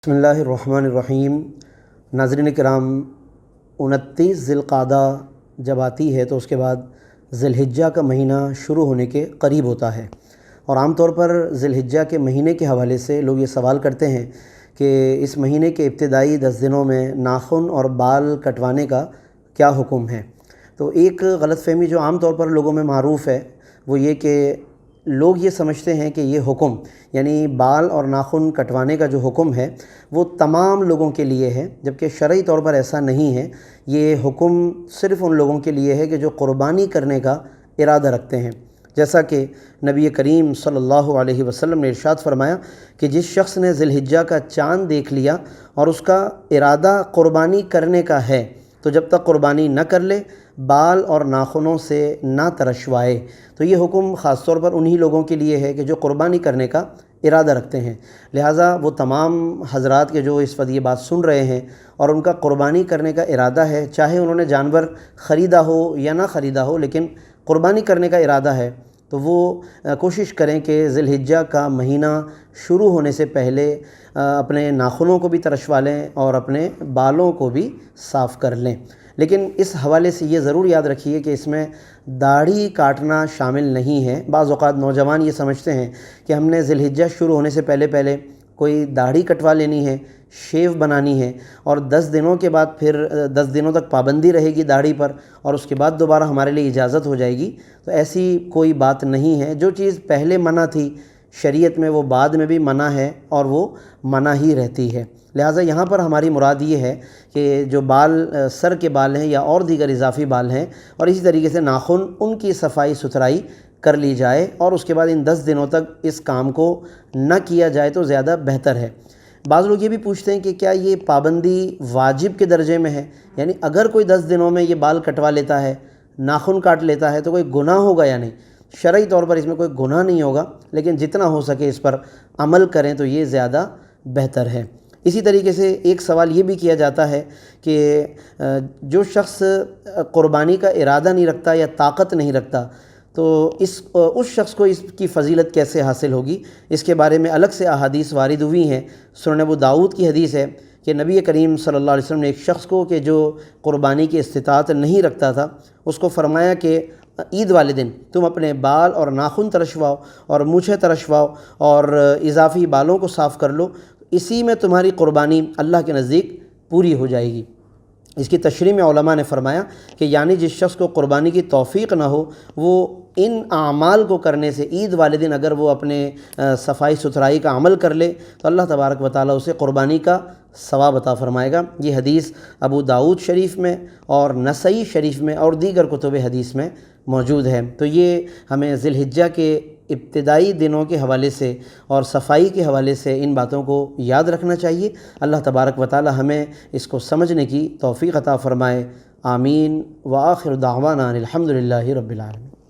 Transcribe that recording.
بسم اللہ الرحمن الرحیم۔ ناظرین کرام، 29 ذی القعدہ جب آتی ہے تو اس کے بعد ذی الحجہ کا مہینہ شروع ہونے کے قریب ہوتا ہے، اور عام طور پر ذی الحجہ کے مہینے کے حوالے سے لوگ یہ سوال کرتے ہیں کہ اس مہینے کے ابتدائی 10 دنوں میں ناخن اور بال کٹوانے کا کیا حکم ہے۔ تو ایک غلط فہمی جو عام طور پر لوگوں میں معروف ہے وہ یہ کہ لوگ یہ سمجھتے ہیں کہ یہ حکم یعنی بال اور ناخن کٹوانے کا جو حکم ہے وہ تمام لوگوں کے لیے ہے، جبکہ شرعی طور پر ایسا نہیں ہے۔ یہ حکم صرف ان لوگوں کے لیے ہے کہ جو قربانی کرنے کا ارادہ رکھتے ہیں، جیسا کہ نبی کریم صلی اللہ علیہ وسلم نے ارشاد فرمایا کہ جس شخص نے ذی الحجہ کا چاند دیکھ لیا اور اس کا ارادہ قربانی کرنے کا ہے تو جب تک قربانی نہ کر لے بال اور ناخنوں سے نہ ترشوائے۔ تو یہ حکم خاص طور پر انہی لوگوں کے لیے ہے کہ جو قربانی کرنے کا ارادہ رکھتے ہیں، لہٰذا وہ تمام حضرات کے جو اس وقت یہ بات سن رہے ہیں اور ان کا قربانی کرنے کا ارادہ ہے، چاہے انہوں نے جانور خریدا ہو یا نہ خریدا ہو، لیکن قربانی کرنے کا ارادہ ہے تو وہ کوشش کریں کہ ذی الحجہ کا مہینہ شروع ہونے سے پہلے اپنے ناخنوں کو بھی ترشوا لیں اور اپنے بالوں کو بھی صاف کر لیں۔ لیکن اس حوالے سے یہ ضرور یاد رکھیے کہ اس میں داڑھی کاٹنا شامل نہیں ہے۔ بعض اوقات نوجوان یہ سمجھتے ہیں کہ ہم نے ذی الحجہ شروع ہونے سے پہلے کوئی داڑھی کٹوا لینی ہے، شیو بنانی ہے، اور 10 دنوں کے بعد پھر 10 دنوں تک پابندی رہے گی داڑھی پر، اور اس کے بعد دوبارہ ہمارے لیے اجازت ہو جائے گی۔ تو ایسی کوئی بات نہیں ہے۔ جو چیز پہلے منع تھی شریعت میں وہ بعد میں بھی منع ہے اور وہ منع ہی رہتی ہے۔ لہٰذا یہاں پر ہماری مراد یہ ہے کہ جو بال سر کے بال ہیں یا اور دیگر اضافی بال ہیں، اور اسی طریقے سے ناخن، ان کی صفائی ستھرائی کر لی جائے، اور اس کے بعد ان 10 دنوں تک اس کام کو نہ کیا جائے تو زیادہ بہتر ہے۔ بعض لوگ یہ بھی پوچھتے ہیں کہ کیا یہ پابندی واجب کے درجے میں ہے، یعنی اگر کوئی 10 دنوں میں یہ بال کٹوا لیتا ہے، ناخن کاٹ لیتا ہے تو کوئی گناہ ہوگا یا نہیں؟ شرعی طور پر اس میں کوئی گناہ نہیں ہوگا، لیکن جتنا ہو سکے اس پر عمل کریں تو یہ زیادہ بہتر ہے۔ اسی طریقے سے ایک سوال یہ بھی کیا جاتا ہے کہ جو شخص قربانی کا ارادہ نہیں رکھتا یا طاقت نہیں رکھتا تو اس شخص کو اس کی فضیلت کیسے حاصل ہوگی؟ اس کے بارے میں الگ سے احادیث وارد ہوئی ہیں۔ سنن ابو داؤد کی حدیث ہے کہ نبی کریم صلی اللہ علیہ وسلم نے ایک شخص کو کہ جو قربانی کی استطاعت نہیں رکھتا تھا، اس کو فرمایا کہ عید والے دن تم اپنے بال اور ناخن ترشواؤ اور مونچھیں ترشواؤ اور اضافی بالوں کو صاف کر لو، اسی میں تمہاری قربانی اللہ کے نزدیک پوری ہو جائے گی۔ اس کی تشریح میں علماء نے فرمایا کہ یعنی جس شخص کو قربانی کی توفیق نہ ہو وہ ان اعمال کو کرنے سے عید والے دن اگر وہ اپنے صفائی ستھرائی کا عمل کر لے تو اللہ تبارک و تعالیٰ اسے قربانی کا ثواب عطا فرمائے گا۔ یہ حدیث ابو داؤد شریف میں اور نسائی شریف میں اور دیگر کتب حدیث میں موجود ہے۔ تو یہ ہمیں ذی الحجہ کے ابتدائی دنوں کے حوالے سے اور صفائی کے حوالے سے ان باتوں کو یاد رکھنا چاہیے۔ اللہ تبارک و تعالی ہمیں اس کو سمجھنے کی توفیق عطا فرمائے۔ آمین۔ وآخر دعوانا الحمد للہ رب العالمین۔